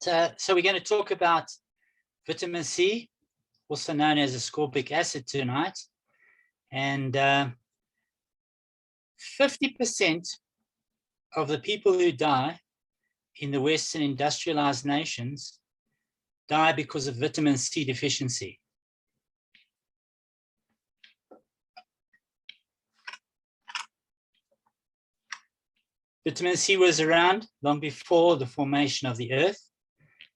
So we're going to talk about vitamin C, also known as ascorbic acid tonight. And 50% of the people who die in the Western industrialized nations die because of vitamin C deficiency. Vitamin C was around long before the formation of the Earth,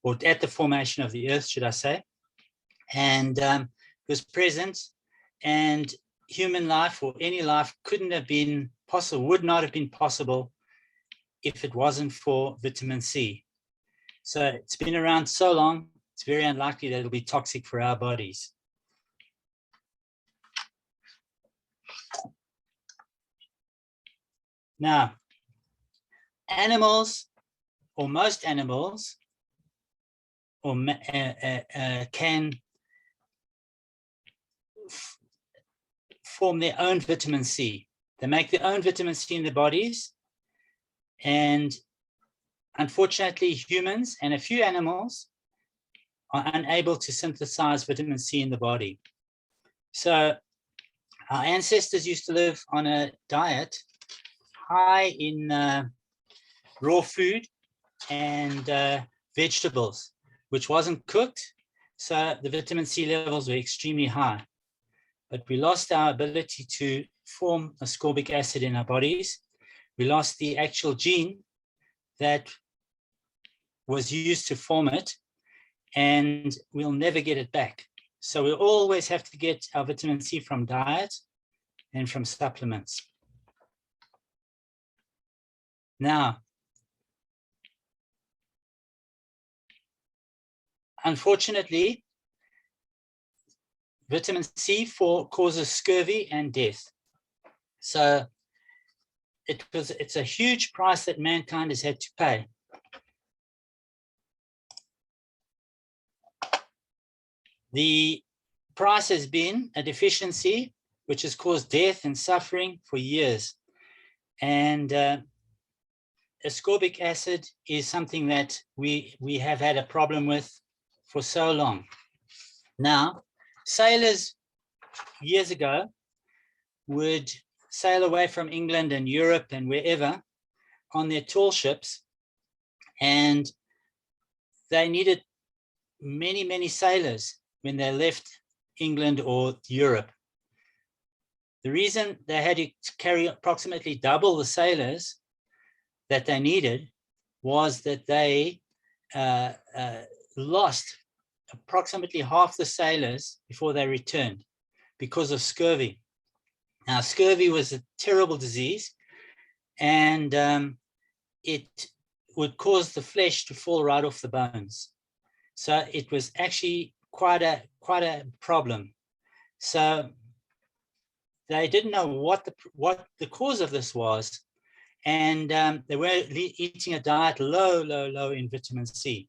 or at the formation of the Earth, should I say, and was present, and human life or any life couldn't have been possible, would not have been possible if it wasn't for vitamin C. So it's been around so long, it's very unlikely that it'll be toxic for our bodies. Now, animals, or most animals, can form their own vitamin C. They make their own vitamin C in their bodies. And unfortunately, humans and a few animals are unable to synthesize vitamin C in the body. So our ancestors used to live on a diet high in raw food and vegetables, which wasn't cooked. So the vitamin C levels were extremely high. But we lost our ability to form ascorbic acid in our bodies. We lost the actual gene that was used to form it, and we'll never get it back. So we always have to get our vitamin C from diet and from supplements. Now, unfortunately, vitamin C causes scurvy and death. So it's a huge price that mankind has had to pay. The price has been a deficiency which has caused death and suffering for years. And ascorbic acid is something that we have had a problem with for so long. Now, sailors years ago would sail away from England and Europe and wherever on their tall ships, and they needed many, many sailors when they left England or Europe. The reason they had to carry approximately double the sailors that they needed was that they lost approximately half the sailors before they returned because of scurvy. Now, scurvy was a terrible disease, and it would cause the flesh to fall right off the bones. So it was actually quite a problem. So they didn't know what the cause of this was, and they were eating a diet low in vitamin C.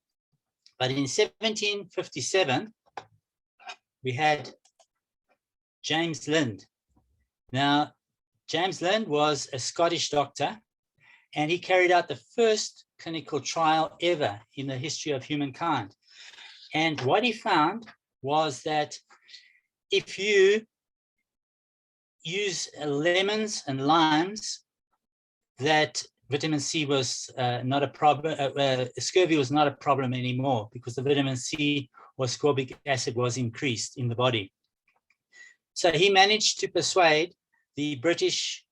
But in 1757, we had James Lind. Now, James Lind was a Scottish doctor, and he carried out the first clinical trial ever in the history of humankind. And what he found was that if you use lemons and limes, that vitamin C was not a problem, scurvy was not a problem anymore, because the vitamin C or ascorbic acid was increased in the body. So he managed to persuade the British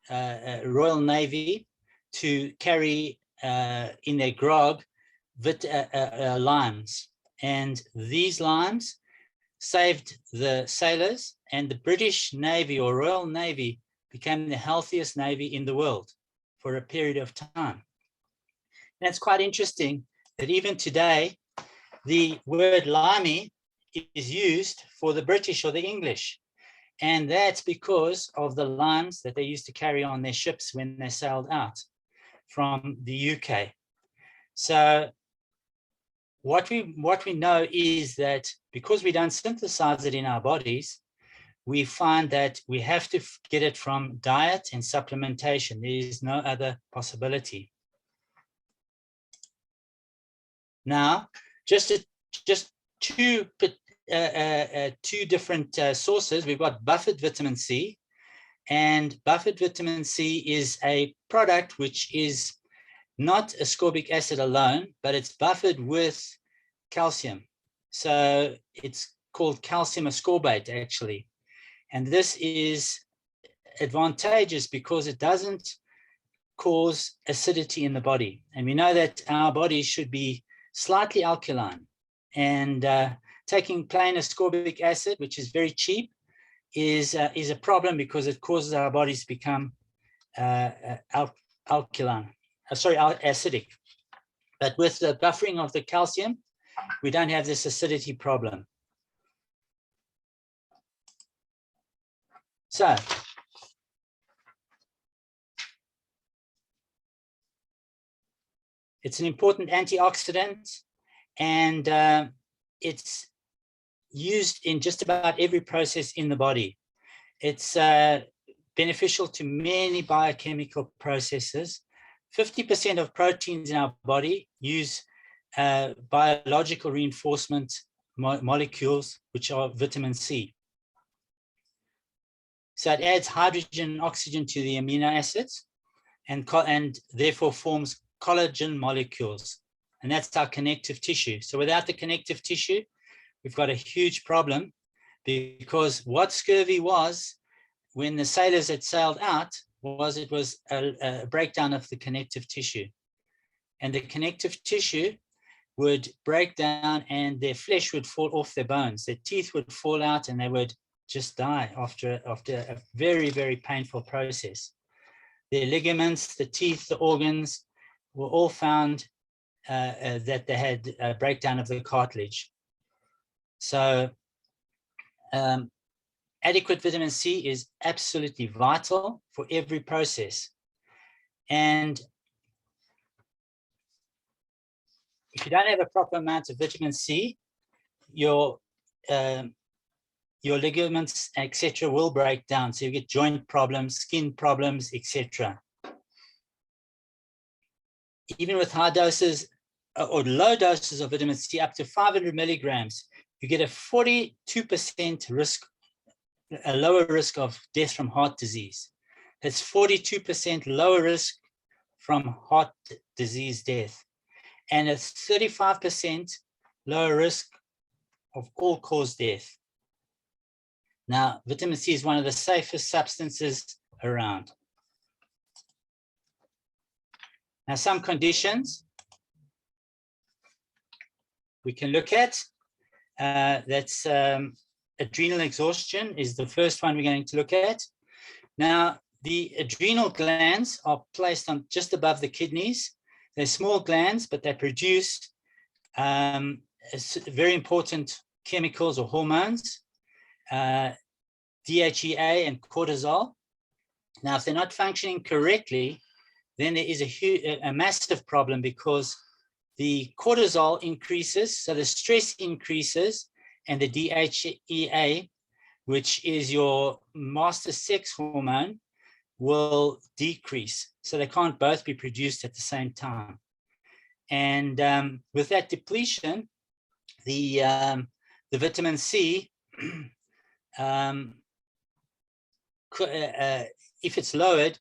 Royal Navy to carry in their grog limes. And these limes saved the sailors, and the British Navy or Royal Navy became the healthiest navy in the world for a period of time. And it's quite interesting that even today, the word limey is used for the British or the English. And that's because of the limes that they used to carry on their ships when they sailed out from the UK. So what we know is that because we don't synthesize it in our bodies, we find that we have to get it from diet and supplementation. There is no other possibility. Now, just two different sources. We've got buffered vitamin C, and buffered vitamin C is a product which is not ascorbic acid alone, but it's buffered with calcium. So it's called calcium ascorbate, actually. And this is advantageous because it doesn't cause acidity in the body. And we know that our body should be slightly alkaline. And taking plain ascorbic acid, which is very cheap, is a problem because it causes our bodies to become alkaline. Acidic. But with the buffering of the calcium, we don't have this acidity problem. So, it's an important antioxidant, and it's used in just about every process in the body. It's beneficial to many biochemical processes. 50% of proteins in our body use biological reinforcement molecules, which are vitamin C. So it adds hydrogen and oxygen to the amino acids and therefore forms collagen molecules. And that's our connective tissue. So without the connective tissue, we've got a huge problem, because what scurvy was when the sailors had sailed out was a breakdown of the connective tissue. And the connective tissue would break down and their flesh would fall off their bones. Their teeth would fall out and they would just die after a very, very painful process. Their ligaments, the teeth, the organs were all found that they had a breakdown of the cartilage. So adequate vitamin C is absolutely vital for every process. And if you don't have a proper amount of vitamin C, your ligaments, etc., will break down. So you get joint problems, skin problems, etc. Even with high doses or low doses of vitamin C, up to 500 milligrams, you get a 42% risk, a lower risk of death from heart disease. That's 42% lower risk from heart disease death. And a 35% lower risk of all-cause death. Now, vitamin C is one of the safest substances around. Now, some conditions we can look at. That's adrenal exhaustion is the first one we're going to look at. Now, the adrenal glands are placed on just above the kidneys. They're small glands, but they produce very important chemicals or hormones, DHEA and cortisol. Now, if they're not functioning correctly, then there is a massive problem, because the cortisol increases, so the stress increases, and the DHEA, which is your master sex hormone, will decrease. So they can't both be produced at the same time. And with that depletion, the vitamin C, if it's lowered,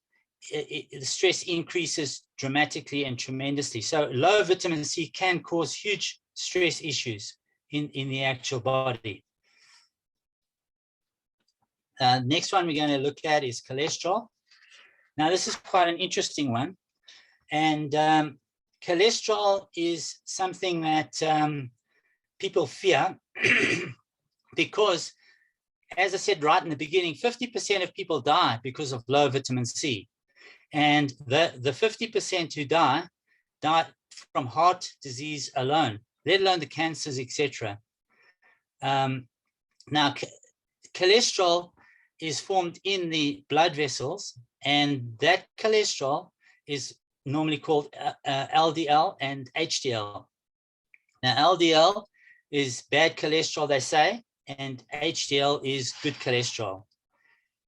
the stress increases dramatically and tremendously. So low vitamin C can cause huge stress issues in the actual body. Next one we're going to look at is cholesterol. Now, this is quite an interesting one. And cholesterol is something that people fear because, as I said right in the beginning, 50% of people die because of low vitamin C. And the 50% who die from heart disease alone, let alone the cancers, etc. Now, cholesterol is formed in the blood vessels, and that cholesterol is normally called LDL and HDL. Now, LDL is bad cholesterol, they say, and HDL is good cholesterol.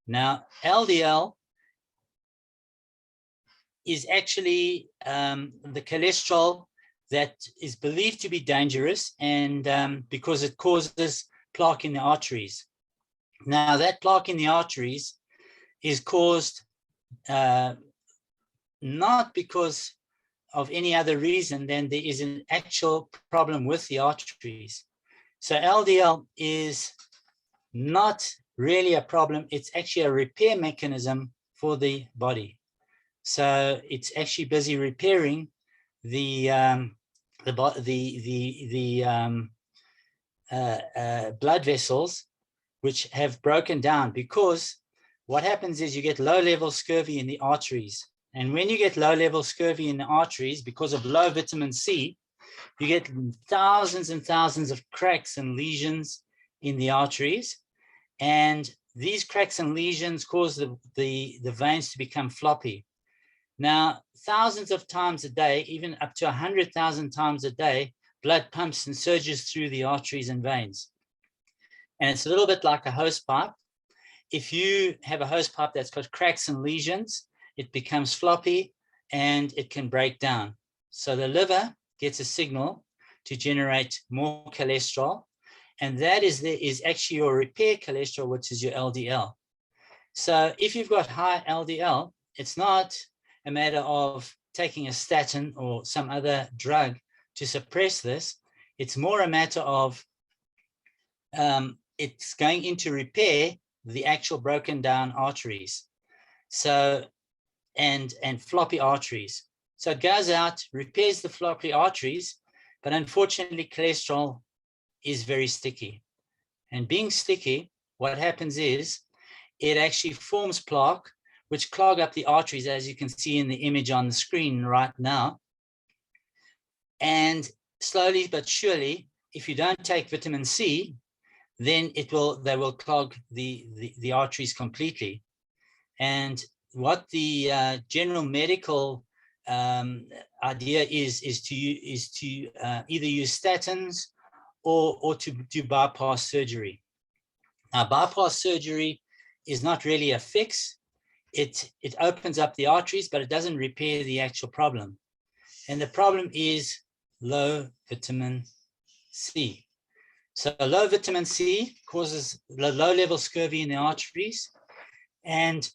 Now, LDL is actually the cholesterol that is believed to be dangerous, and because it causes plaque in the arteries. Now, that plaque in the arteries is caused not because of any other reason than there is an actual problem with the arteries. So LDL is not really a problem. It's actually a repair mechanism for the body. So it's actually busy repairing the blood vessels which have broken down, because what happens is you get low-level scurvy in the arteries. And when you get low-level scurvy in the arteries because of low vitamin C, you get thousands and thousands of cracks and lesions in the arteries. And these cracks and lesions cause the veins to become floppy. Now, thousands of times a day, even up to 100,000 times a day, blood pumps and surges through the arteries and veins. And it's a little bit like a hose pipe. If you have a hose pipe that's got cracks and lesions, it becomes floppy and it can break down. So the liver gets a signal to generate more cholesterol, and that is actually your repair cholesterol, which is your LDL. So if you've got high LDL, it's not a matter of taking a statin or some other drug to suppress this. It's more a matter of it's going into repair the actual broken down arteries. So, and floppy arteries. So it goes out, repairs the floppy arteries, but unfortunately cholesterol is very sticky. And being sticky, what happens is it actually forms plaque, which clog up the arteries, as you can see in the image on the screen right now. And slowly but surely, if you don't take vitamin C, then they will clog the arteries completely. And what the general medical idea is to either use statins or to do bypass surgery. Now, bypass surgery is not really a fix. It opens up the arteries, but it doesn't repair the actual problem. And the problem is low vitamin C. So low vitamin C causes low-level scurvy in the arteries, and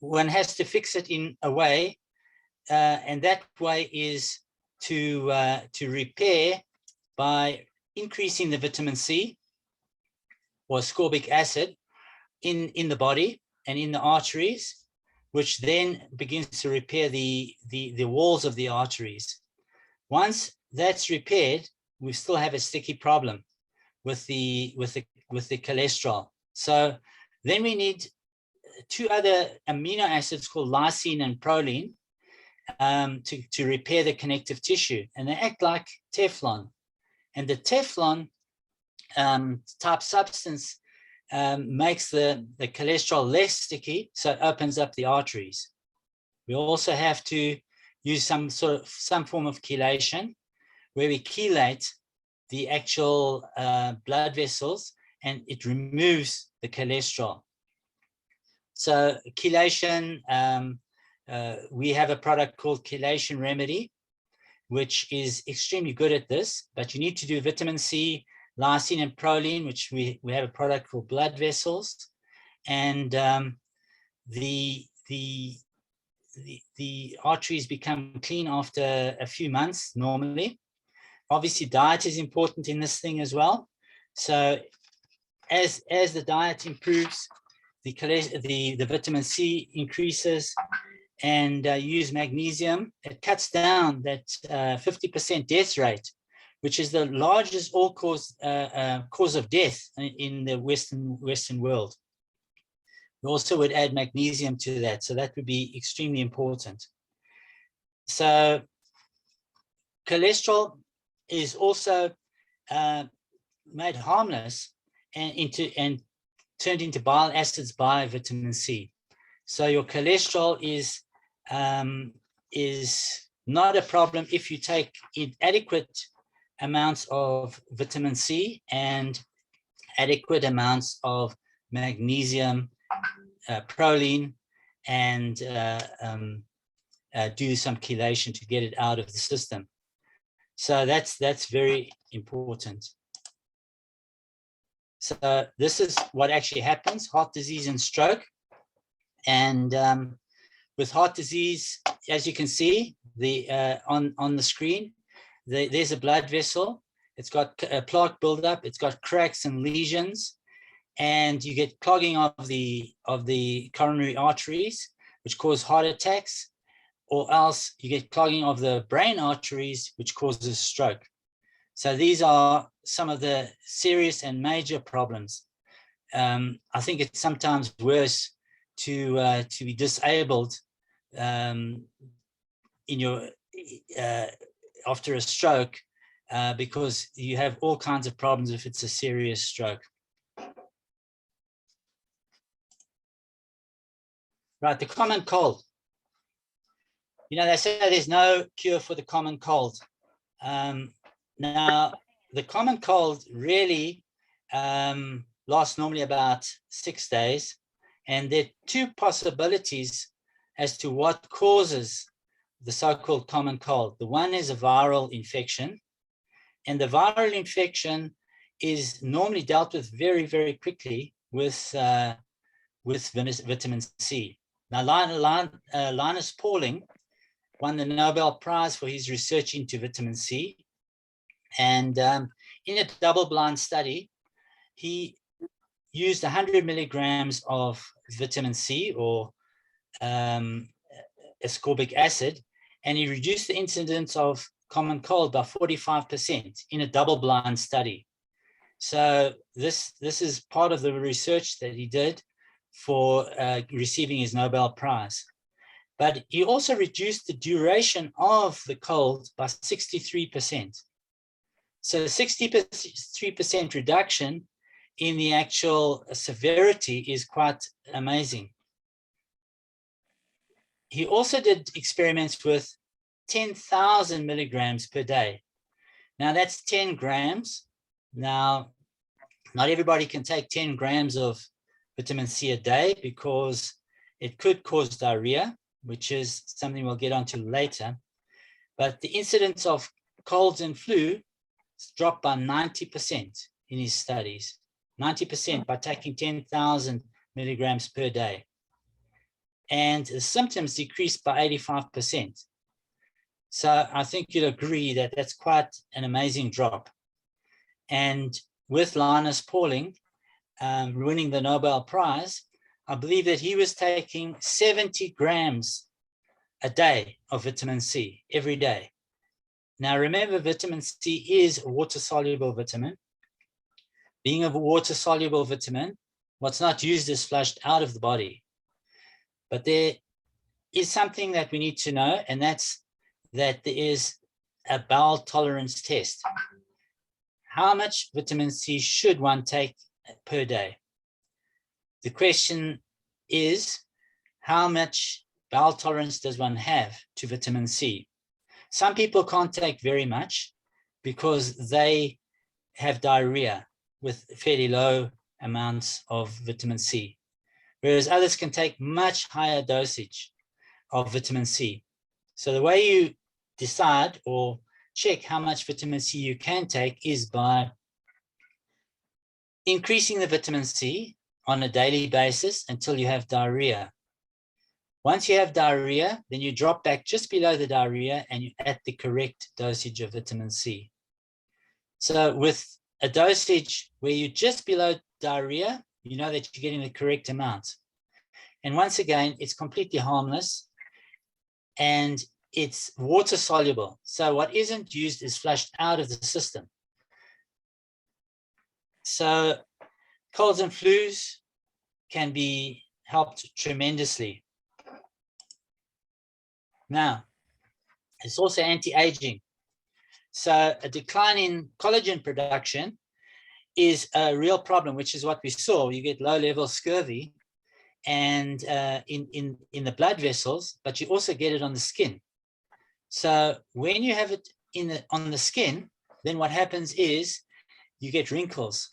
one has to fix it in a way, and that way is to repair by increasing the vitamin C or ascorbic acid in the body and in the arteries, which then begins to repair the walls of the arteries. Once that's repaired, we still have a sticky problem with the cholesterol. So then we need two other amino acids called lysine and proline to repair the connective tissue, and they act like Teflon. And the Teflon type substance makes the cholesterol less sticky, so it opens up the arteries. We also have to use some form of chelation, where we chelate the actual blood vessels, and it removes the cholesterol. So chelation, we have a product called Chelation Remedy, which is extremely good at this, but you need to do vitamin C, lysine and proline, which we have a product called Blood Vessels. And the arteries become clean after a few months normally. Obviously, diet is important in this thing as well. So as the diet improves, the vitamin C increases, and use magnesium, it cuts down that 50% death rate, which is the largest all-cause cause of death in the Western world. We also would add magnesium to that, so that would be extremely important. So cholesterol is also made harmless and turned into bile acids by vitamin C. So your cholesterol is not a problem if you take adequate amounts of vitamin C and adequate amounts of magnesium, proline, and do some chelation to get it out of the system. So that's very important. So this is what actually happens: heart disease and stroke. And with heart disease, as you can see, on the screen, there's a blood vessel. It's got a plaque buildup. It's got cracks and lesions, and you get clogging of the coronary arteries, which cause heart attacks, or else you get clogging of the brain arteries, which causes stroke. So these are some of the serious and major problems. I think it's sometimes worse to be disabled in your after a stroke because you have all kinds of problems if it's a serious stroke. Right, the common cold. You know, they say there's no cure for the common cold. Now, the common cold really lasts normally about 6 days. And there are two possibilities as to what causes the so-called common cold. The one is a viral infection. And the viral infection is normally dealt with very, very quickly with vitamin C. Now, Linus Pauling won the Nobel Prize for his research into vitamin C. And in a double-blind study, he used 100 milligrams of vitamin C or ascorbic acid, and he reduced the incidence of common cold by 45% in a double-blind study. So this is part of the research that he did for receiving his Nobel Prize. But he also reduced the duration of the cold by 63%. So 63% reduction in the actual severity is quite amazing. He also did experiments with 10,000 milligrams per day. Now that's 10 grams. Now, not everybody can take 10 grams of vitamin C a day because it could cause diarrhea, which is something we'll get onto later. But the incidence of colds and flu dropped by 90% in his studies, 90% by taking 10,000 milligrams per day. And the symptoms decreased by 85%. So I think you'd agree that that's quite an amazing drop. And with Linus Pauling winning the Nobel Prize, I believe that he was taking 70 grams a day of vitamin C every day. Now, remember, vitamin C is a water-soluble vitamin. Being a water-soluble vitamin, what's not used is flushed out of the body. But there is something that we need to know, and that's that there is a bowel tolerance test. How much vitamin C should one take per day? The question is, how much bowel tolerance does one have to vitamin C? Some people can't take very much because they have diarrhea with fairly low amounts of vitamin C, whereas others can take much higher dosage of vitamin C. So the way you decide or check how much vitamin C you can take is by increasing the vitamin C on a daily basis until you have diarrhea. Once you have diarrhea, then you drop back just below the diarrhea and you're at the correct dosage of vitamin C. So with a dosage where you're just below diarrhea, you know that you're getting the correct amount. And once again, it's completely harmless and it's water soluble. So what isn't used is flushed out of the system. So colds and flus can be helped tremendously. Now, it's also anti-aging. So a decline in collagen production is a real problem, which is what we saw. You get low-level scurvy and in the blood vessels, but you also get it on the skin. So when you have it on the skin, then what happens is you get wrinkles.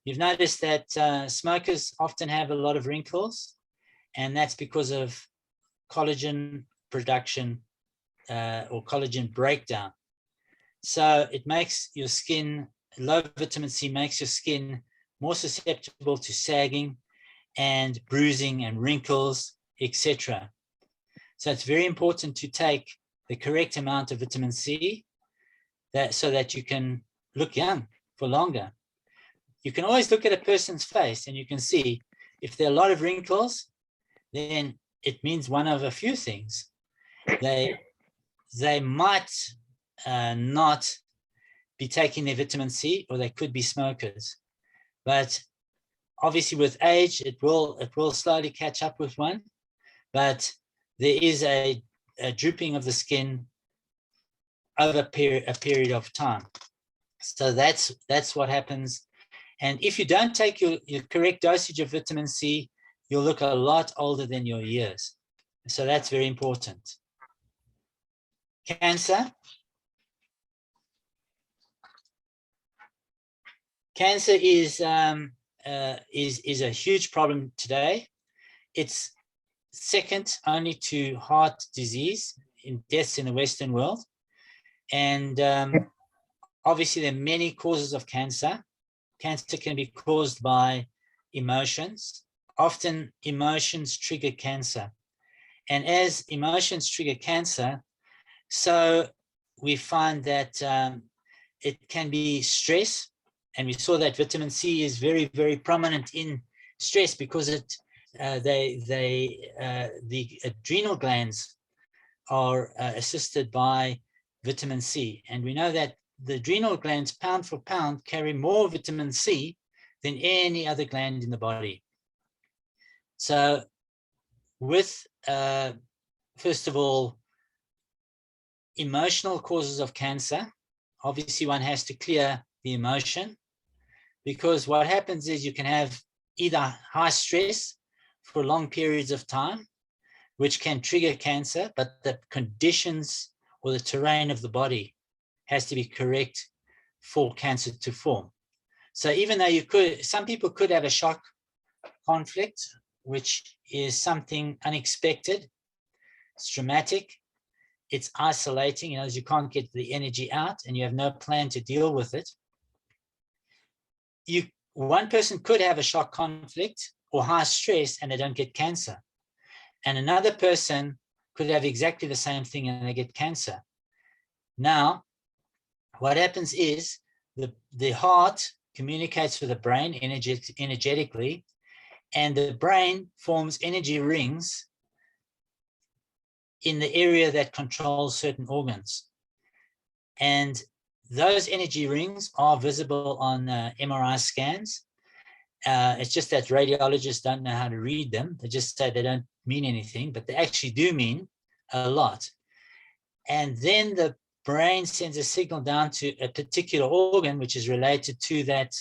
You've noticed that smokers often have a lot of wrinkles, and that's because of collagen production or collagen breakdown. So it makes your skin, low vitamin C makes your skin more susceptible to sagging and bruising and wrinkles, etc. So it's very important to take the correct amount of vitamin C so that you can look young for longer. You can always look at a person's face and you can see if there are a lot of wrinkles, then it means one of a few things. They might not be taking their vitamin C, or they could be smokers. But obviously with age, it will slowly catch up with one. But there is a drooping of the skin over a period of time. So that's what happens. And if you don't take your correct dosage of vitamin C, you'll look a lot older than your years. So that's very important. Cancer. Cancer is a huge problem today. It's second only to heart disease in deaths in the Western world. And obviously there are many causes of cancer. Cancer can be caused by emotions. Often emotions trigger cancer. And as emotions trigger cancer, so we find that it can be stress. And we saw that vitamin C is very, very prominent in stress because the adrenal glands are assisted by vitamin C. And we know that the adrenal glands, pound for pound, carry more vitamin C than any other gland in the body. So with, first of all, emotional causes of cancer, obviously one has to clear the emotion, because what happens is you can have either high stress for long periods of time, which can trigger cancer, but the conditions or the terrain of the body has to be correct for cancer to form. So even though some people could have a shock conflict, which is something unexpected, it's traumatic, it's isolating, as you can't get the energy out and you have no plan to deal with it. One person could have a shock conflict or high stress and they don't get cancer. And another person could have exactly the same thing and they get cancer. Now, what happens is the heart communicates with the brain energetically, and the brain forms energy rings in the area that controls certain organs. And those energy rings are visible on MRI scans. It's just that radiologists don't know how to read them. They just say they don't mean anything, but they actually do mean a lot. And then the brain sends a signal down to a particular organ, which is related to that,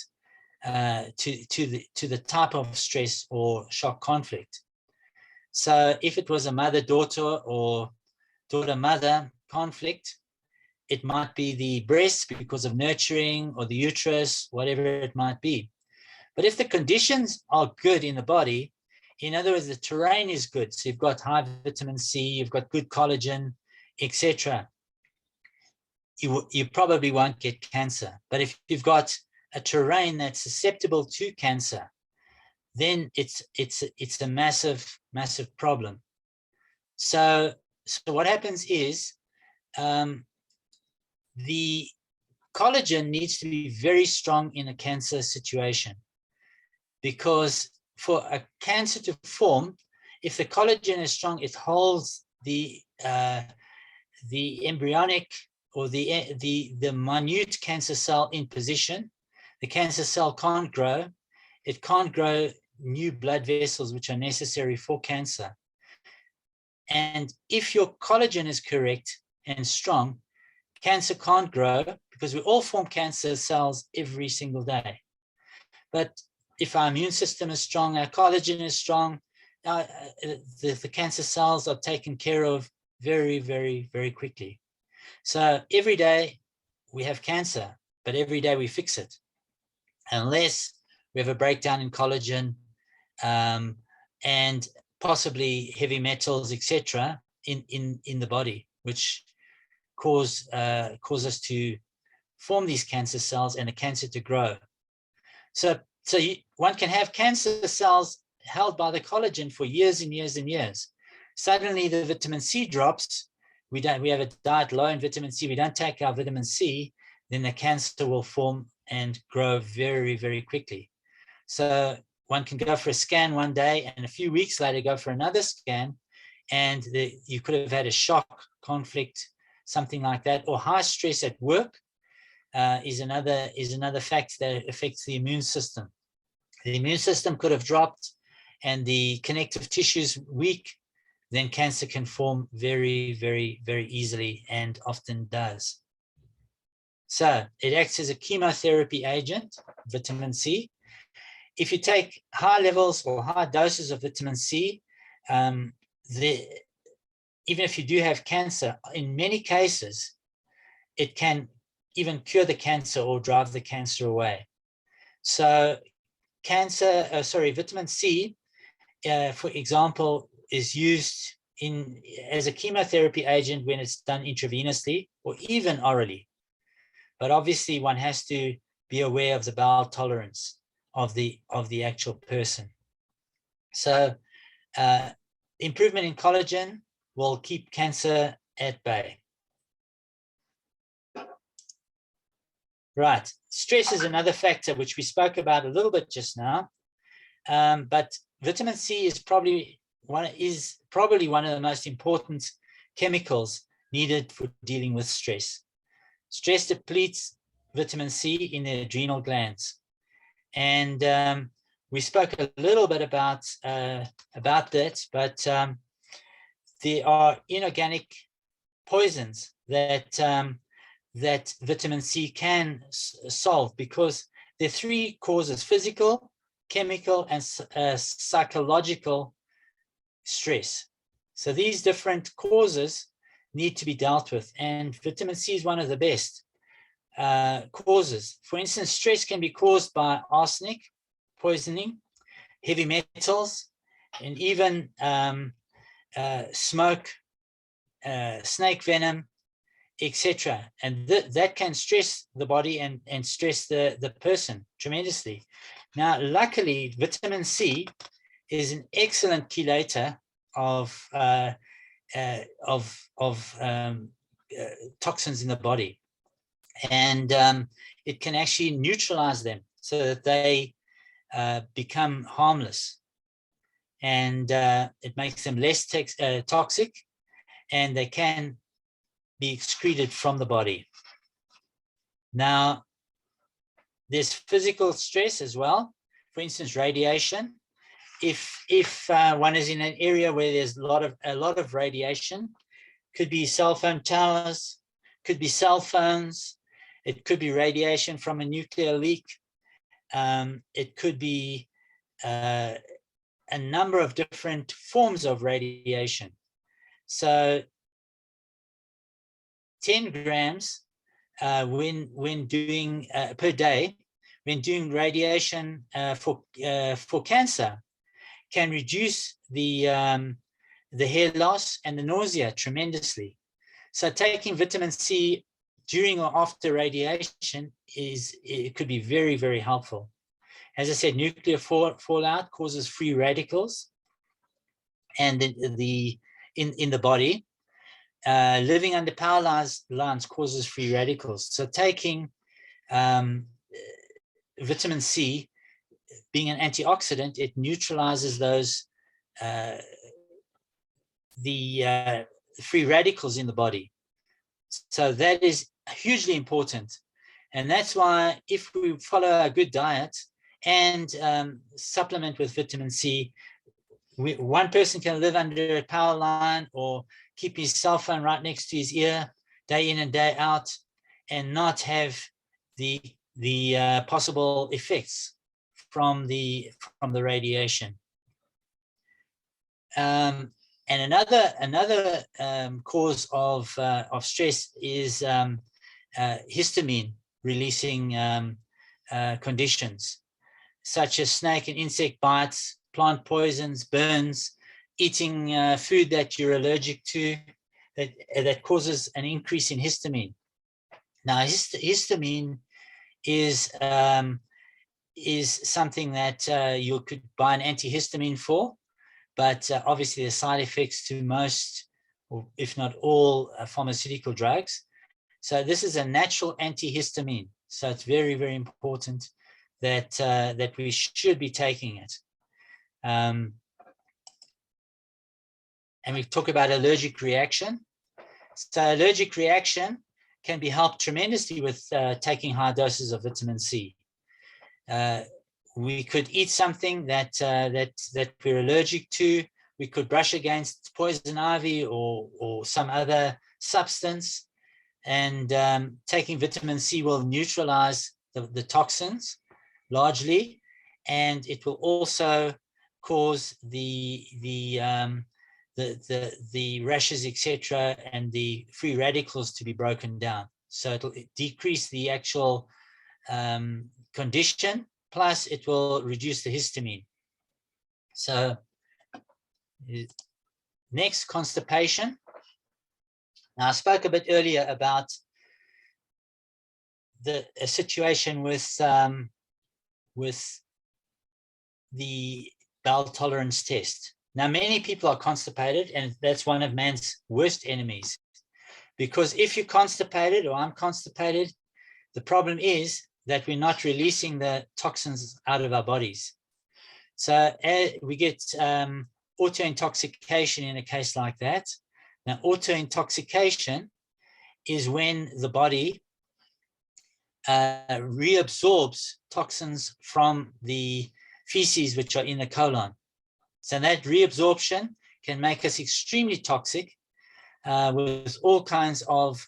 to the type of stress or shock conflict. So if it was a mother-daughter or daughter-mother conflict, it might be the breast because of nurturing, or the uterus, whatever it might be. But if the conditions are good in the body, in other words, the terrain is good, so you've got high vitamin C, you've got good collagen, etc., you probably won't get cancer. But if you've got a terrain that's susceptible to cancer, then it's a massive, massive problem. So what happens is the collagen needs to be very strong in a cancer situation, because for a cancer to form, if the collagen is strong, it holds the embryonic or the minute cancer cell in position. The cancer cell can't grow. It can't grow new blood vessels, which are necessary for cancer. And if your collagen is correct and strong, cancer can't grow, because we all form cancer cells every single day. But if our immune system is strong, our collagen is strong, the cancer cells are taken care of very, very, very quickly. So every day we have cancer, but every day we fix it, unless we have a breakdown in collagen and possibly heavy metals, etc., in the body, which cause us to form these cancer cells and the cancer to grow. So one can have cancer cells held by the collagen for years and years and years. Suddenly the vitamin C drops. We have a diet low in vitamin C. We don't take our vitamin C, then the cancer will form and grow very, very quickly. So one can go for a scan one day and a few weeks later go for another scan, and you could have had a shock, conflict, something like that, or high stress at work is another fact that affects the immune system. The immune system could have dropped and the connective tissues weak, then cancer can form very, very, very easily and often does. So it acts as a chemotherapy agent, vitamin C. If you take high levels or high doses of vitamin C, even if you do have cancer, in many cases, it can even cure the cancer or drive the cancer away. So vitamin C, for example, is used as a chemotherapy agent when it's done intravenously or even orally. But obviously one has to be aware of the bowel tolerance of the actual person. So improvement in collagen will keep cancer at bay. Right, stress is another factor which we spoke about a little bit just now, but vitamin C is probably one of the most important chemicals needed for dealing with stress. Stress depletes vitamin C in the adrenal glands, and we spoke a little bit about that, but there are inorganic poisons that vitamin C can solve, because there are three causes: physical, chemical, and psychological stress. So these different causes need to be dealt with, and vitamin C is one of the best causes. For instance, stress can be caused by arsenic poisoning, heavy metals, and even smoke, snake venom, etc. And that can stress the body and stress the person tremendously. Now, luckily, vitamin C is an excellent chelator of toxins in the body, and it can actually neutralize them so that they become harmless, and it makes them less toxic, and they can be excreted from the body. Now, there's physical stress as well. For instance, radiation. If one is in an area where there's a lot of radiation, could be cell phone towers, could be cell phones, it could be radiation from a nuclear leak, it could be a number of different forms of radiation. So 10 grams when doing per day, when doing radiation for cancer, can reduce the hair loss and the nausea tremendously. So taking vitamin C during or after radiation it could be very, very helpful. As I said, nuclear fallout causes free radicals, and in the body. Living under power lines causes free radicals. So taking vitamin C, being an antioxidant, it neutralizes those the free radicals in the body. So that is hugely important, and that's why if we follow a good diet and supplement with vitamin C, one person can live under a power line or keep his cell phone right next to his ear day in and day out and not have the possible effects from the radiation. And another cause of stress is histamine releasing conditions, such as snake and insect bites, plant poisons, burns, eating food that you're allergic to, that causes an increase in histamine. Now, histamine is something that you could buy an antihistamine for, but obviously the side effects to most, or if not all, pharmaceutical drugs. So this is a natural antihistamine. So it's very, very important that that we should be taking it. And we talk about allergic reaction. So allergic reaction can be helped tremendously with taking high doses of vitamin C. We could eat something that we're allergic to. We could brush against poison ivy or some other substance, and taking vitamin C will neutralize the toxins largely, and it will also cause the rashes, etc., and the free radicals to be broken down. So it'll decrease the actual condition, plus it will reduce the histamine. So next, constipation. Now, I spoke a bit earlier about a situation with the bowel tolerance test. Now, many people are constipated, and that's one of man's worst enemies. Because if you're constipated, or I'm constipated, the problem is that we're not releasing the toxins out of our bodies. So we get auto-intoxication in a case like that. Now, auto-intoxication is when the body reabsorbs toxins from the feces which are in the colon. So that reabsorption can make us extremely toxic with all kinds of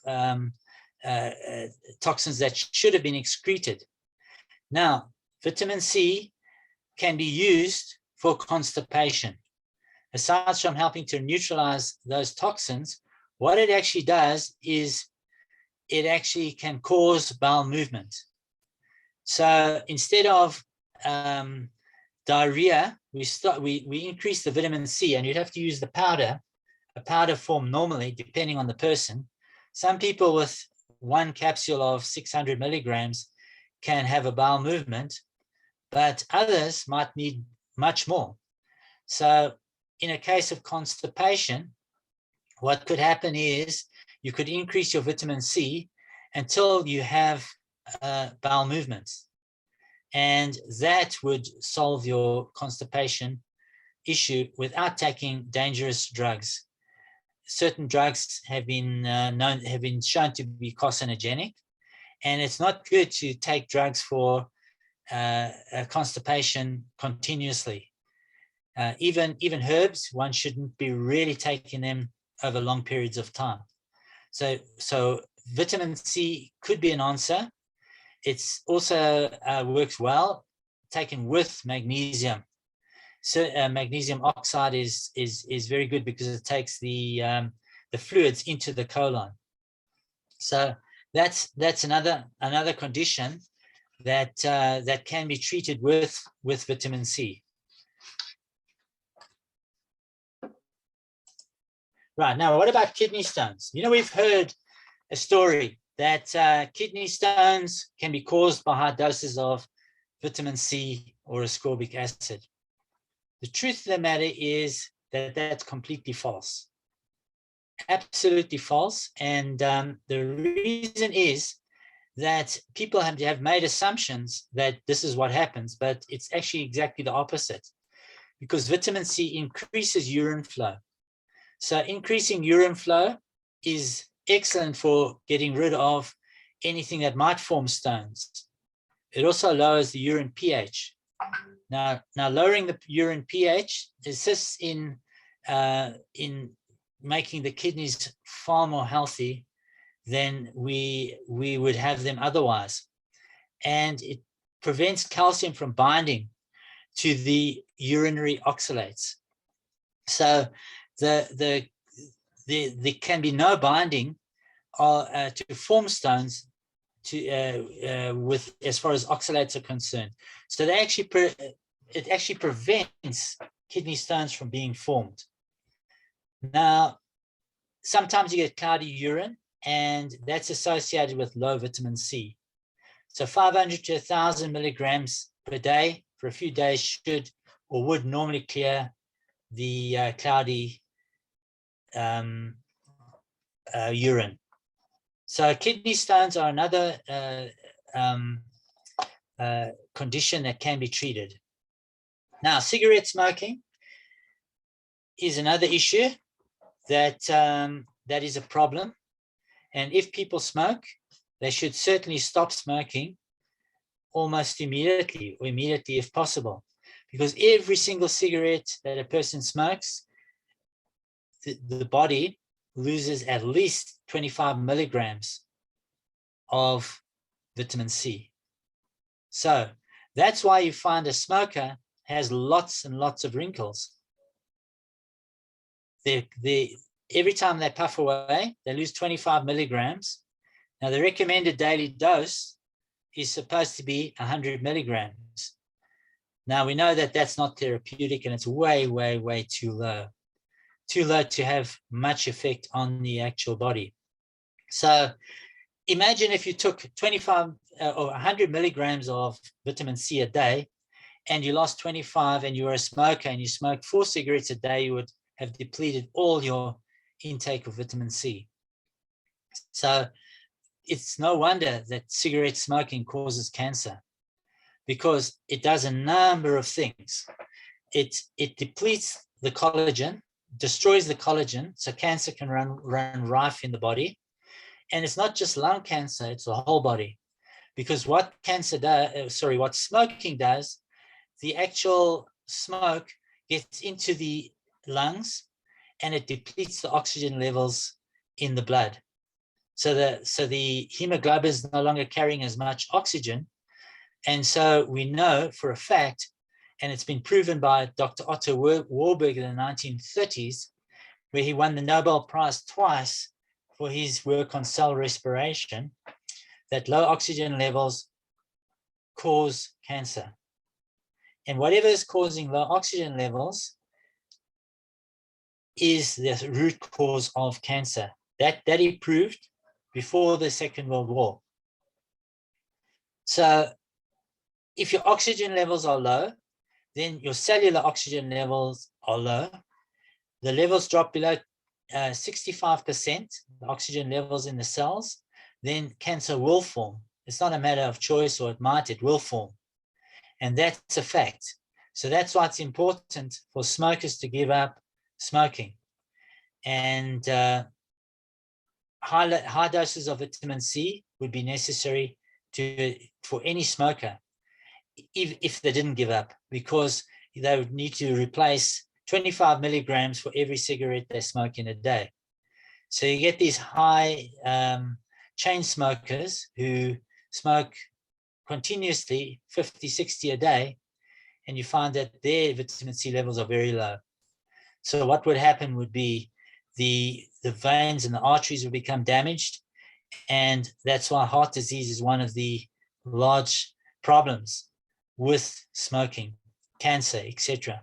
toxins that should have been excreted. Now, vitamin C can be used for constipation. Aside from helping to neutralize those toxins, what it actually does is it actually can cause bowel movement. So instead of diarrhea, we increase the vitamin C, and you'd have to use the powder, a powder form normally, depending on the person. Some people with one capsule of 600 milligrams can have a bowel movement, but others might need much more. So in a case of constipation, what could happen is you could increase your vitamin C until you have bowel movements. And that would solve your constipation issue without taking dangerous drugs. Certain drugs have been shown to be carcinogenic, and it's not good to take drugs for constipation continuously. Even herbs, one shouldn't be really taking them over long periods of time. So vitamin C could be an answer. It's also works well taken with magnesium. So magnesium oxide is very good because it takes the fluids into the colon. So that's another condition that that can be treated with vitamin C. Right, now what about kidney stones? You know, we've heard a story that kidney stones can be caused by high doses of vitamin C or ascorbic acid. The truth of the matter is that that's completely false. Absolutely false. And the reason is that people have made assumptions that this is what happens, but it's actually exactly the opposite, because vitamin C increases urine flow. So increasing urine flow is excellent for getting rid of anything that might form stones. It also lowers the urine pH. Now lowering the urine pH assists in making the kidneys far more healthy than we would have them otherwise. And it prevents calcium from binding to the urinary oxalates. So there can be no binding to form stones with as far as oxalates are concerned. So they actually it actually prevents kidney stones from being formed. Now, sometimes you get cloudy urine, and that's associated with low vitamin C. So 500 to 1,000 milligrams per day for a few days should or would normally clear the cloudy urine. So kidney stones are another condition that can be treated. Now, cigarette smoking is another issue that that is a problem. And if people smoke, they should certainly stop smoking almost immediately, or immediately if possible, because every single cigarette that a person smokes, the body loses at least 25 milligrams of vitamin C. So that's why you find a smoker has lots and lots of wrinkles. Every time they puff away, they lose 25 milligrams. Now, the recommended daily dose is supposed to be 100 milligrams. Now, we know that that's not therapeutic, and it's way, way, way too low to have much effect on the actual body. So imagine if you took 25 or 100 milligrams of vitamin C a day, and you lost 25, and you were a smoker and you smoked 4 cigarettes a day, you would have depleted all your intake of vitamin C. So it's no wonder that cigarette smoking causes cancer, because it does a number of things. It depletes the collagen, destroys the collagen, so cancer can run rife in the body. And it's not just lung cancer, it's the whole body. Because what what smoking does, the actual smoke gets into the lungs and it depletes the oxygen levels in the blood. So the hemoglobin is no longer carrying as much oxygen. And so we know for a fact, and it's been proven by Dr. Otto Warburg in the 1930s, where he won the Nobel Prize twice for his work on cell respiration, that low oxygen levels cause cancer. And whatever is causing low oxygen levels is the root cause of cancer. That he proved before the Second World War. So if your oxygen levels are low, then your cellular oxygen levels are low. The levels drop below 65%, the oxygen levels in the cells, then cancer will form. It's not a matter of choice or it will form. And that's a fact. So that's why it's important for smokers to give up smoking. And high doses of vitamin C would be necessary for any smoker if they didn't give up, because they would need to replace 25 milligrams for every cigarette they smoke in a day. So you get these high chain smokers who smoke continuously 50, 60 a day, and you find that their vitamin C levels are very low. So what would happen would be the veins and the arteries would become damaged, and that's why heart disease is one of the large problems with smoking, cancer, etc.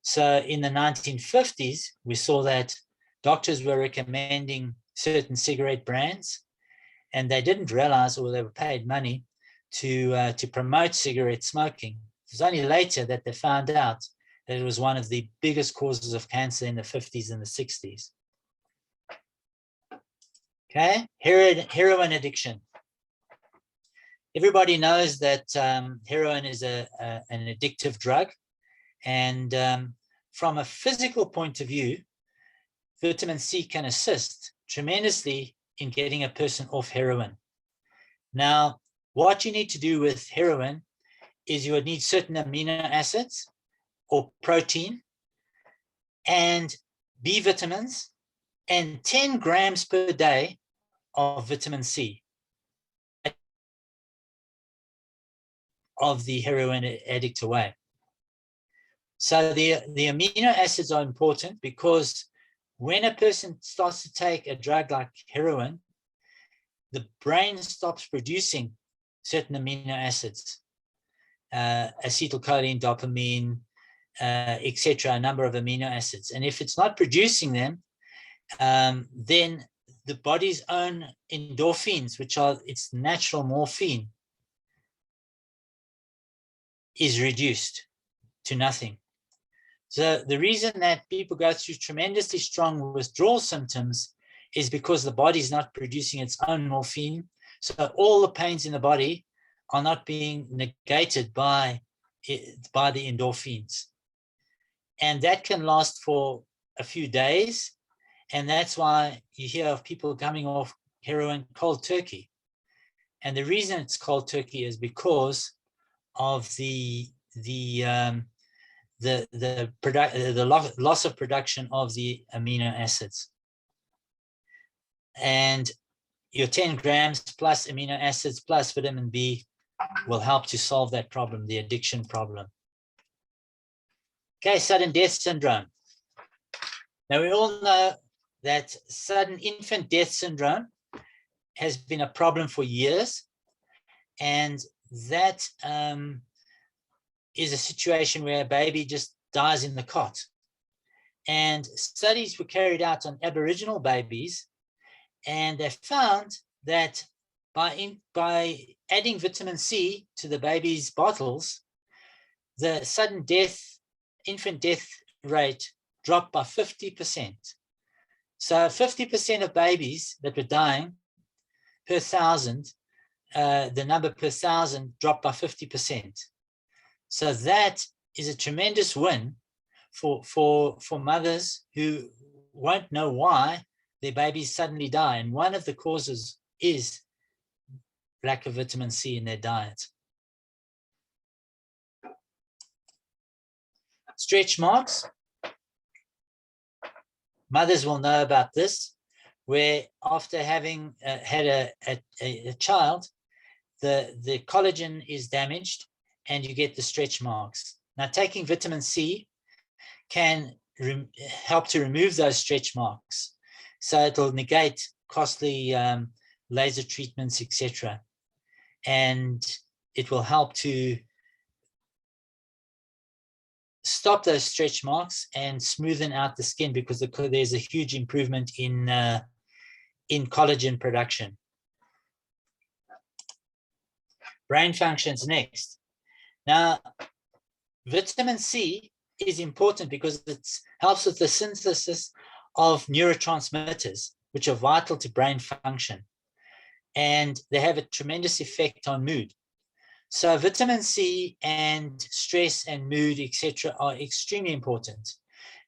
So in the 1950s, we saw that doctors were recommending certain cigarette brands, and they didn't realize, or they were paid money to promote cigarette smoking. It was only later that they found out that it was one of the biggest causes of cancer in the 50s and the 60s. Okay, heroin addiction. Everybody knows that heroin is an addictive drug. And from a physical point of view, vitamin C can assist tremendously in getting a person off heroin. Now, what you need to do with heroin is you would need certain amino acids or protein and B vitamins and 10 grams per day of vitamin C of the heroin addict away. So the amino acids are important, because when a person starts to take a drug like heroin, the brain stops producing certain amino acids, acetylcholine, dopamine, etc., a number of amino acids. And if it's not producing them, then the body's own endorphins, which are its natural morphine, is reduced to nothing. So the reason that people go through tremendously strong withdrawal symptoms is because the body is not producing its own morphine. So all the pains in the body are not being negated by the endorphins. And that can last for a few days. And that's why you hear of people coming off heroin cold turkey. And the reason it's cold turkey is because of the loss of production of the amino acids. And your 10 grams plus amino acids plus vitamin B will help to solve that problem, the addiction problem. Okay, sudden death syndrome. Now we all know that sudden infant death syndrome has been a problem for years, and that is a situation where a baby just dies in the cot. And studies were carried out on Aboriginal babies, and they found that by adding vitamin C to the baby's bottles, the sudden death, infant death rate dropped by 50%. So 50% of babies that were dying per 1,000, the number per 1,000 dropped by 50%. So that is a tremendous win for mothers who won't know why their babies suddenly die. And one of the causes is lack of vitamin C in their diet. Stretch marks. Mothers will know about this, where after having had a child, the collagen is damaged and you get the stretch marks. Now, taking vitamin C can help to remove those stretch marks. So it'll negate costly laser treatments, etc. And it will help to stop those stretch marks and smoothen out the skin, because there's a huge improvement in collagen production. Brain functions next. Now, vitamin C is important because it helps with the synthesis of neurotransmitters, which are vital to brain function. And they have a tremendous effect on mood. So vitamin C and stress and mood, etc., are extremely important.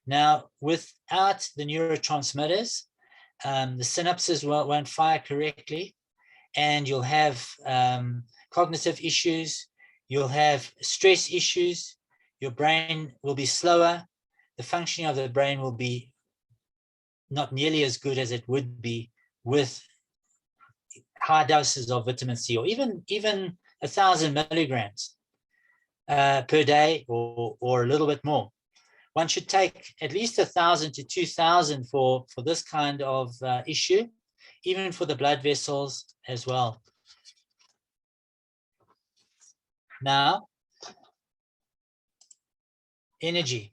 Now, without the neurotransmitters, the synapses won't fire correctly, and you'll have cognitive issues, you'll have stress issues, your brain will be slower, the functioning of the brain will be not nearly as good as it would be with high doses of vitamin C, or even 1,000 milligrams per day, or a little bit more. One should take at least 1,000 to 2,000 for this kind of issue, even for the blood vessels as well. Now, energy.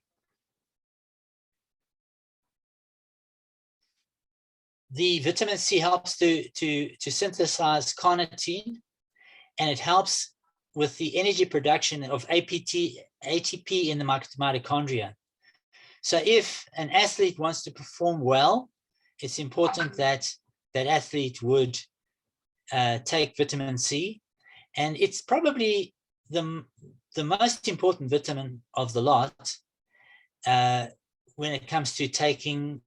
The vitamin C helps to synthesize carnitine, and it helps with the energy production of ATP in the mitochondria. So if an athlete wants to perform well, it's important that that athlete would take vitamin C. And it's probably the most important vitamin of the lot when it comes to taking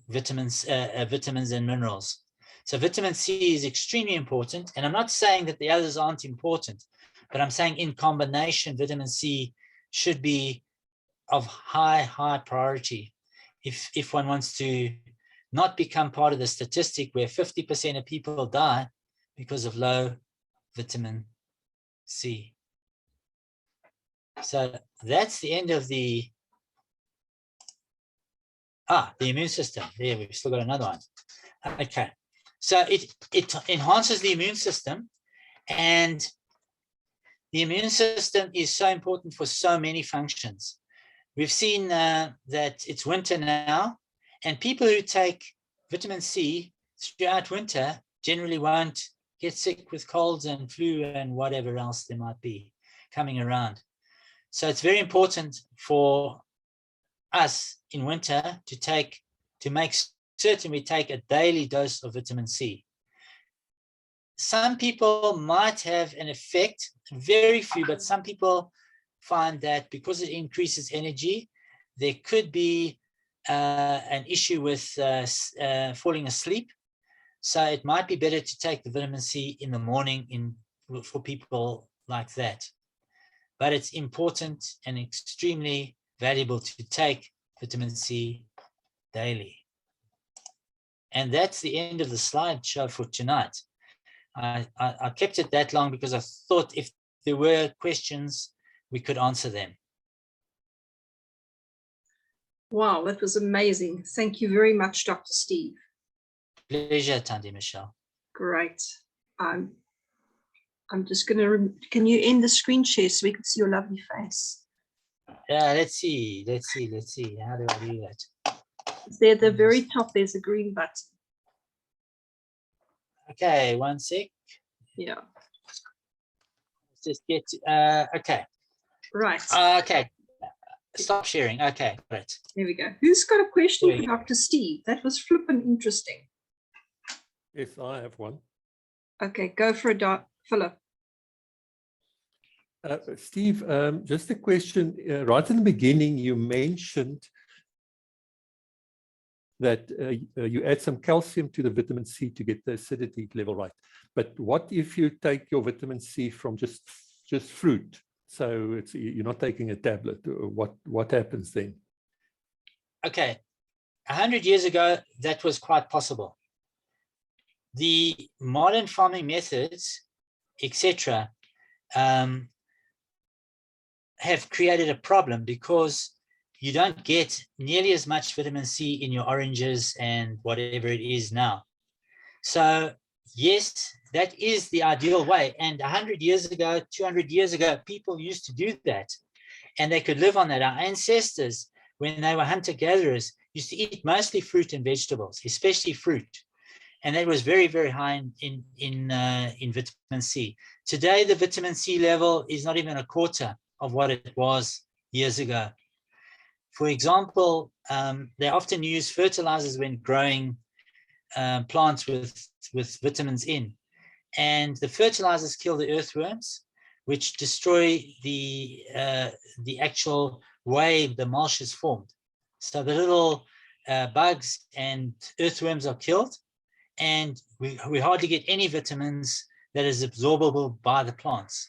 vitamins and minerals. So vitamin C is extremely important, and I'm not saying that the others aren't important, but I'm saying in combination, vitamin C should be of high priority if one wants to not become part of the statistic where 50% of people die because of low vitamin C. So that's the end of the immune system. There, we've still got another one. Okay, so it enhances the immune system, and the immune system is so important for so many functions. We've seen that it's winter now, and people who take vitamin C throughout winter generally won't get sick with colds and flu and whatever else there might be coming around. So it's very important for us in winter to make certain we take a daily dose of vitamin C. Some people might have an effect, very few, but some people find that because it increases energy, there could be an issue with falling asleep. So it might be better to take the vitamin C in the morning for people like that. But it's important and extremely valuable to take vitamin C daily. And that's the end of the slideshow for tonight. I kept it that long because I thought if there were questions, we could answer them. Wow, that was amazing. Thank you very much, Dr. Steve. Pleasure, Tandy Michelle. Great. I'm just going to, can you end the screen share so we can see your lovely face? Yeah, let's see. How do I do that? There at the very top, there's a green button. Okay, one sec. Yeah. Let's just get, okay. Right. Okay, stop sharing. Okay, great. There we go. Who's got a question for Dr. Steve? That was flippin' interesting. Yes, I have one. Okay, go for it, Philip. Steve, just a question. Right in the beginning, you mentioned that you add some calcium to the vitamin C to get the acidity level right. But what if you take your vitamin C from just fruit? So it's, you're not taking a tablet. What happens then? Okay, 100 years ago, that was quite possible. The modern farming methods, etc., have created a problem because you don't get nearly as much vitamin C in your oranges and whatever it is now. So yes, that is the ideal way. And 100 years ago, 200 years ago, people used to do that and they could live on that. Our ancestors, when they were hunter-gatherers, used to eat mostly fruit and vegetables, especially fruit. And that was very, very high in vitamin C. Today, the vitamin C level is not even a quarter of what it was years ago. For example, they often use fertilizers when growing plants with vitamins in. And the fertilizers kill the earthworms, which destroy the actual way the mulch is formed. So the little bugs and earthworms are killed, and we hardly get any vitamins that is absorbable by the plants.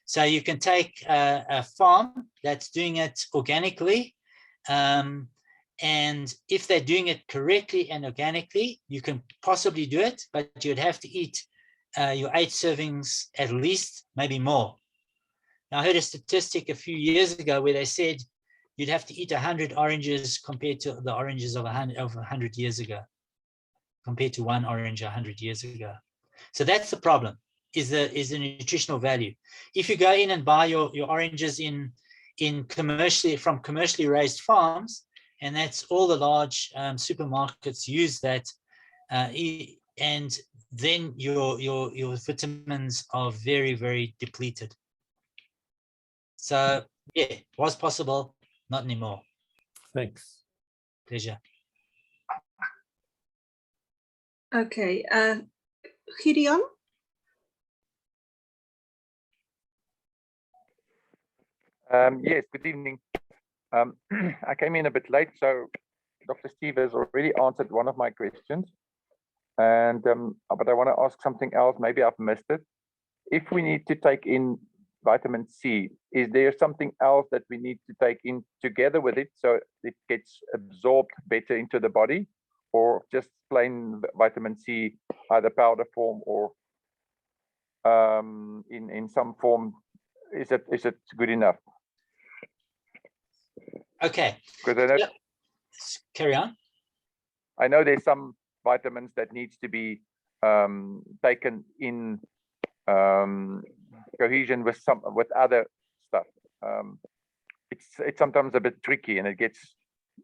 So you can take a farm that's doing it organically, and if they're doing it correctly and organically, you can possibly do it, but you'd have to eat your 8 servings at least, maybe more. Now, I heard a statistic a few years ago where they said you'd have to eat 100 oranges compared to the oranges of 100 years ago, compared to 1 orange 100 years ago. So that's the problem, is the nutritional value. If you go in and buy your oranges from commercially raised farms, and that's all the large supermarkets use that, and then your vitamins are very, very depleted. So yeah, was possible, not anymore. Thanks. Pleasure. Okay, Gideon? Yes, good evening. I came in a bit late, so Dr. Steve has already answered one of my questions. And but I want to ask something else. Maybe I've missed it. If we need to take in vitamin C, is there something else that we need to take in together with it so it gets absorbed better into the body, or just plain vitamin C, either powder form or in some form? Is it good enough? Okay. Because I know, yeah. Carry on. I know there's some vitamins that needs to be taken in cohesion with other stuff. It's sometimes a bit tricky, and it gets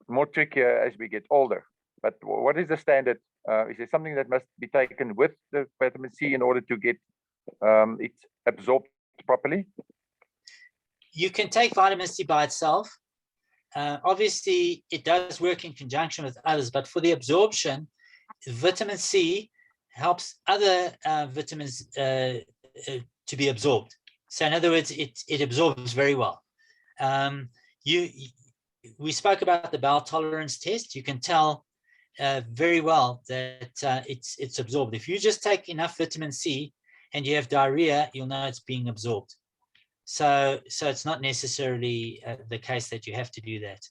more trickier as we get older. but what is the standard? Is there something that must be taken with the vitamin C in order to get it absorbed properly? You can take vitamin C by itself. Obviously, it does work in conjunction with others, but for the absorption, vitamin C helps other vitamins to be absorbed. So in other words, it absorbs very well. We spoke about the bowel tolerance test. You can tell very well that it's absorbed. If you just take enough vitamin C and you have diarrhea, you'll know it's being absorbed. So it's not necessarily the case that you have to do that.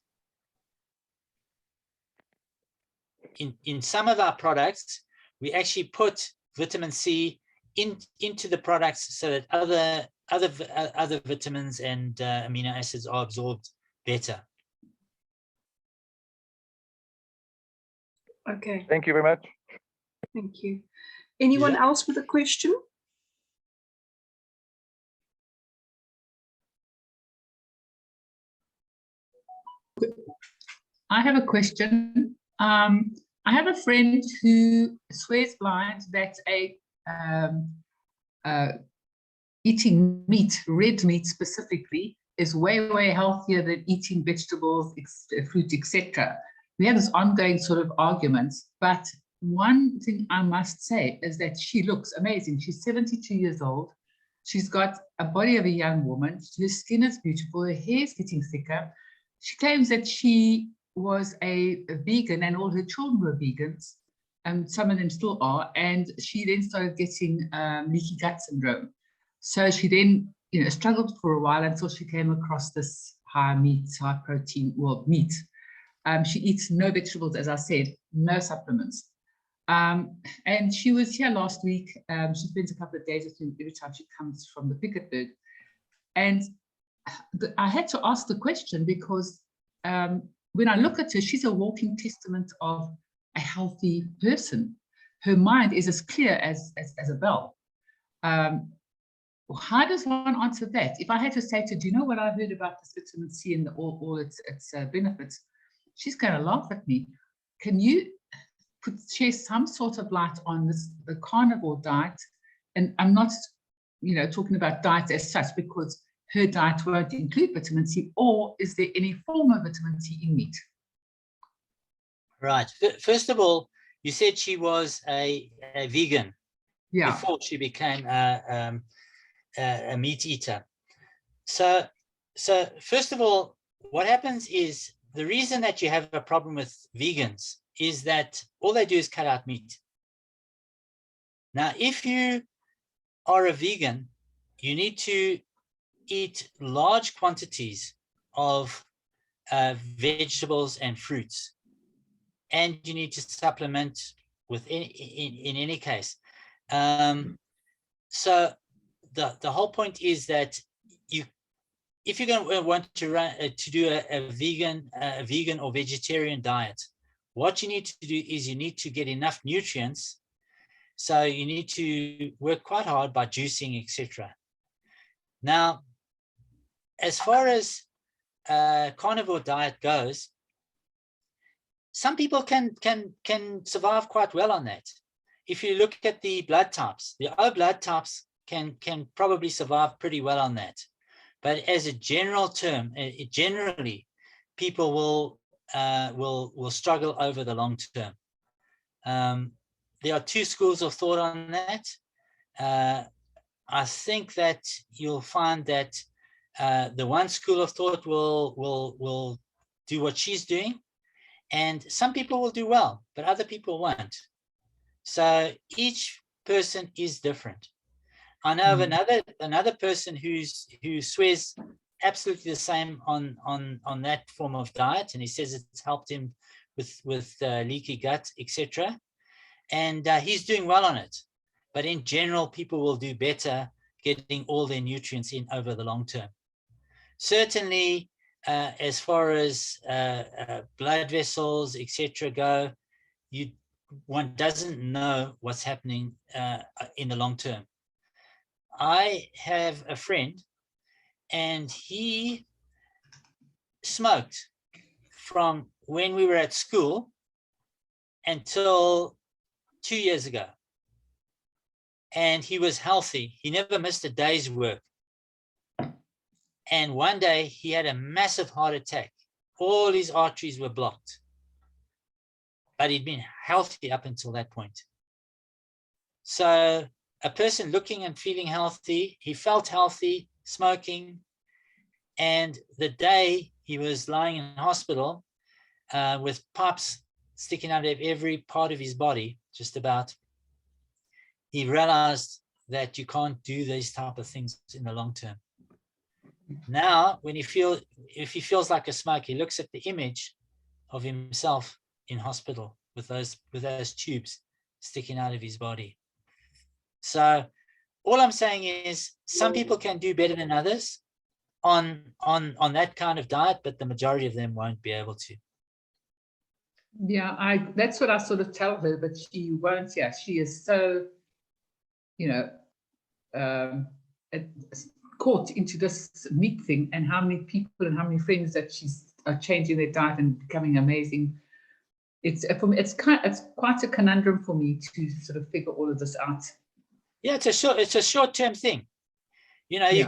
In some of our products, we actually put vitamin C into the products so that other vitamins and amino acids are absorbed better. Okay, Thank you very much. thank you. Anyone Yeah. else with a question? I have a question. I have a friend who swears blind that eating meat, red meat specifically, is way healthier than eating vegetables, fruit, etc. We have this ongoing sort of arguments, but one thing I must say is that she looks amazing. She's 72 years old. She's got a body of a young woman. Her skin is beautiful. Her hair is getting thicker. She claims that she was a vegan and all her children were vegans, and some of them still are. And she then started getting leaky gut syndrome. So she then, struggled for a while until she came across this high meat, high protein, well, meat. She eats no vegetables, as I said, no supplements. And she was here last week. She spends a couple of days with me every time she comes from the Piketberg. And I had to ask the question because when I look at her, she's a walking testament of a healthy person. Her mind is as clear as a bell. How does one answer that? If I had to say to her, do you know what I heard about this vitamin C and all its benefits? She's going to laugh at me. Can you share some sort of light on the carnivore diet? And I'm not, talking about diet as such, because her diet won't include vitamin C, or is there any form of vitamin C in meat? Right. First of all, you said she was a vegan before she became a meat eater. So first of all, what happens is the reason that you have a problem with vegans is that all they do is cut out meat. Now, if you are a vegan, you need to eat large quantities of vegetables and fruits, and you need to supplement with in any case. So the whole point is that if you're going to want to do a vegan or vegetarian diet, what you need to do is you need to get enough nutrients. So you need to work quite hard by juicing, etc. Now, as far as carnivore diet goes, some people can survive quite well on that. If you look at the blood types, the O blood types can probably survive pretty well on that. But as a general term, generally, people will struggle over the long term. There are two schools of thought on that. I think that you'll find that the one school of thought will do what she's doing, and some people will do well, but other people won't. So each person is different. I know of another person who swears absolutely the same on that form of diet, and he says it's helped him with leaky gut, etc. And he's doing well on it. But in general, people will do better getting all their nutrients in over the long term. Certainly, as far as blood vessels, etc. go, one doesn't know what's happening in the long term. I have a friend, and he smoked from when we were at school until 2 years ago. And he was healthy. He never missed a day's work. And one day he had a massive heart attack. All his arteries were blocked. But he'd been healthy up until that point. So a person looking and feeling healthy, he felt healthy, smoking. And the day he was lying in hospital with pipes sticking out of every part of his body, just about, he realized that you can't do these type of things in the long term. Now, if he feels like a smoker, he looks at the image of himself in hospital with those tubes sticking out of his body. So all I'm saying is some people can do better than others on that kind of diet, but the majority of them won't be able to. Yeah, that's what I sort of tell her, but she won't. Yeah, she is so, caught into this meat thing, and how many people and how many friends that she's changing their diet and becoming amazing. It's quite a conundrum for me to sort of figure all of this out. Yeah, it's a short-term thing. You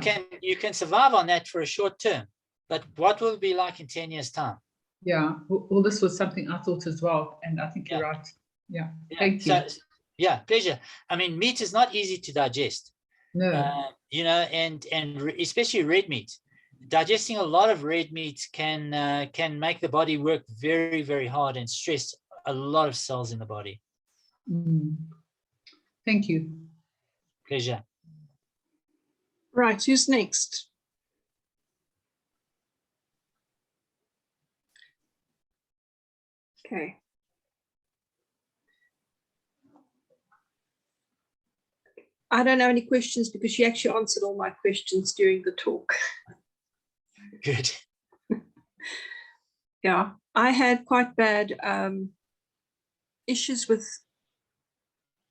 can survive on that for a short term, but what will it be like in 10 years' time? Yeah, well, this was something I thought as well, and I think you're right. Yeah, thank you. Yeah, pleasure. I mean, meat is not easy to digest. No. And especially red meat. Digesting a lot of red meat can make the body work very, very hard and stress a lot of cells in the body. Thank you. Pleasure. Right, who's next? Okay. I don't have any questions because she actually answered all my questions during the talk. Good. Yeah, I had quite bad issues with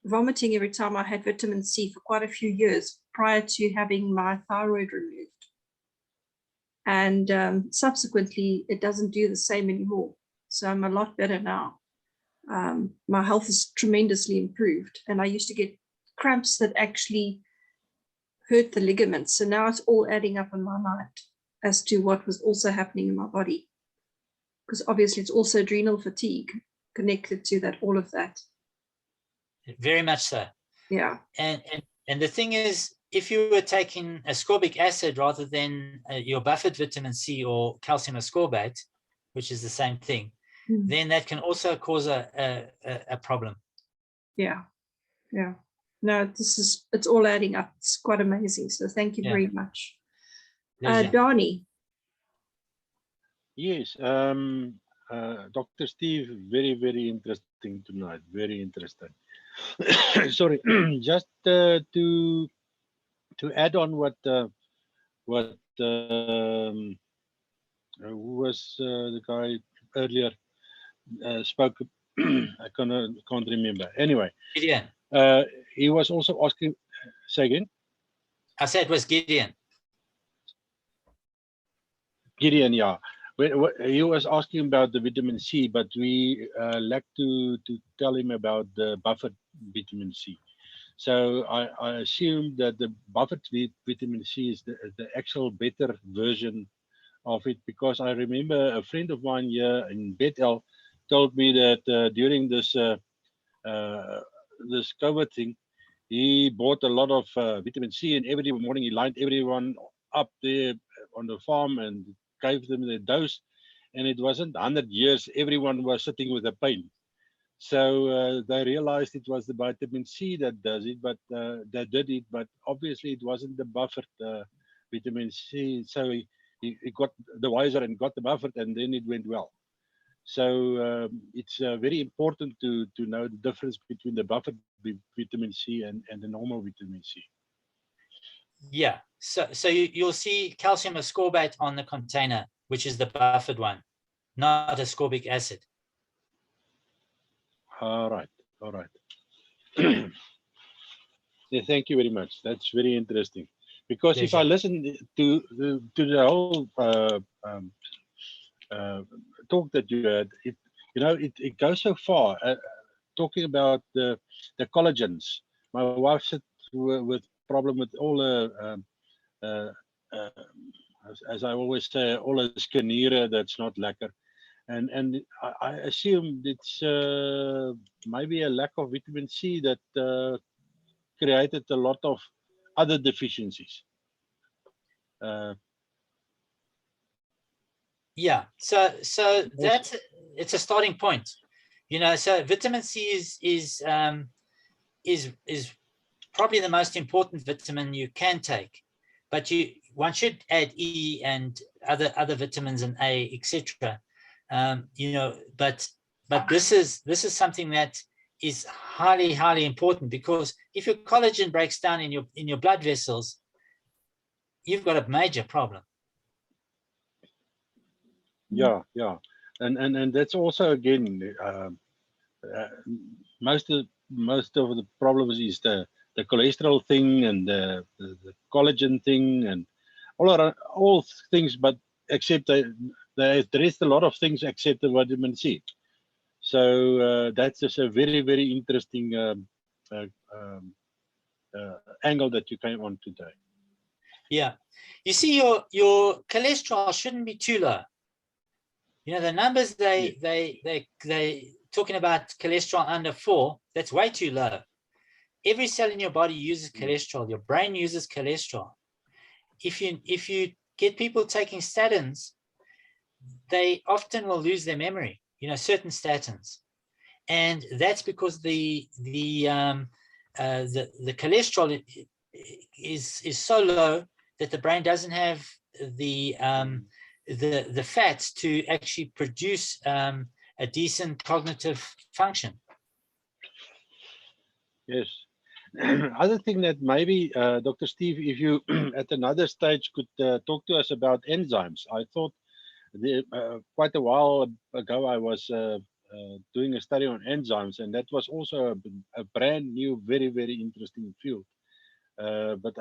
vomiting every time I had vitamin C for quite a few years prior to having my thyroid removed. And subsequently, it doesn't do the same anymore. So I'm a lot better now. My health is tremendously improved. And I used to get cramps that actually hurt the ligaments. So now it's all adding up in my mind as to what was also happening in my body. Because obviously it's also adrenal fatigue connected to that, all of that. Very much so. Yeah. And the thing is, if you were taking ascorbic acid rather than your buffered vitamin C or calcium ascorbate, which is the same thing, then that can also cause a problem. Yeah. Yeah. No, it's all adding up. It's quite amazing. So thank you very much. Donnie. Yes, Dr. Steve, very, very interesting tonight. Very interesting. Sorry, just to add on what who was the guy earlier spoke. I can't remember. Anyway, Gideon. He was also asking. Say again. I said it was Gideon. Gideon, yeah. He was asking about the vitamin C, but we lack to tell him about the buffered vitamin C. So I assume that the buffered vitamin C is the actual better version of it, because I remember a friend of mine here in Bethel told me that during this this COVID thing, he bought a lot of vitamin C, and every morning he lined everyone up there on the farm and gave them the dose, and it wasn't 100 years everyone was sitting with a pain. So they realized it was the vitamin C that does it, but that did it. But obviously it wasn't the buffered vitamin C. So he got the wiser and got the buffered, and then it went well. So it's very important to know the difference between the buffered vitamin C and the normal vitamin C. Yeah, so you'll see calcium ascorbate on the container, which is the buffered one, not ascorbic acid. All right. Yeah, thank you very much. That's very interesting. Because if I listen to the whole talk that you had, it goes so far. Talking about the collagens, my wife said with problem with all the as I always say, all the skeniere that's not lekker. And I assume it's maybe a lack of vitamin C that created a lot of other deficiencies. Yeah, so that's it's a starting point. So vitamin C is probably the most important vitamin you can take, but one should add E and other vitamins and A, etc. But this is something that is highly important, because if your collagen breaks down in your blood vessels, you've got a major problem. Yeah, and that's also again most of the problems is the cholesterol thing and the collagen thing and all things, but except they address a lot of things except the vitamin C. So that's just a very interesting angle that you came on today. Yeah, you see, your cholesterol shouldn't be too low. The numbers they talking about cholesterol under 4, that's way too low. Every cell in your body uses cholesterol. Your brain uses cholesterol. If you get people taking statins, they often will lose their memory. Certain statins, and that's because the cholesterol is so low that the brain doesn't have the fats to actually produce a decent cognitive function. Yes. Other thing that maybe, Dr. Steve, if you at another stage could talk to us about enzymes. I thought quite a while ago I was doing a study on enzymes, and that was also a brand new, very interesting field. But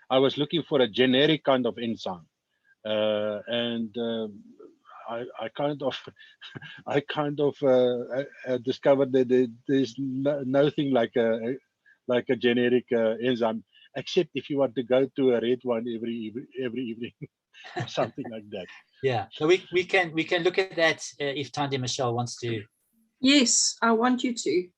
I was looking for a generic kind of enzyme, and I kind of discovered that there's nothing like a generic enzyme, except if you want to go to a red one every evening, or something like that. Yeah, so we can look at that if Tandi Michelle wants to. Yes, I want you to.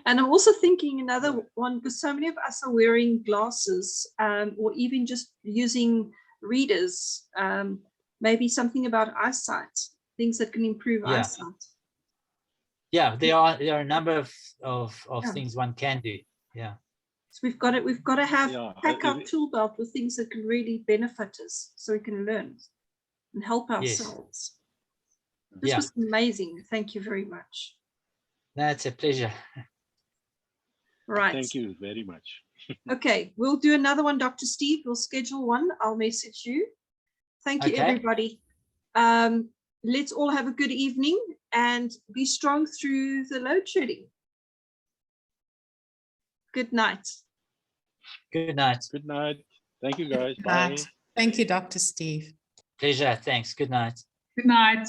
And I'm also thinking another one, because so many of us are wearing glasses, or even just using readers, maybe something about eyesight, things that can improve eyesight. Yeah, there are a number of things one can do. Yeah. So we've got to pack our tool belt with things that can really benefit us, so we can learn and help ourselves. Yes. This was amazing. Thank you very much. That's a pleasure. Right. Thank you very much. Okay, we'll do another one, Dr. Steve. We'll schedule one. I'll message you. Thank you, everybody. Let's all have a good evening and be strong through the load shedding. Good night. Good night. Good night. Thank you, guys. Good Bye. night. Thank you, Dr. Steve. Pleasure. Thanks. Good night. Good night.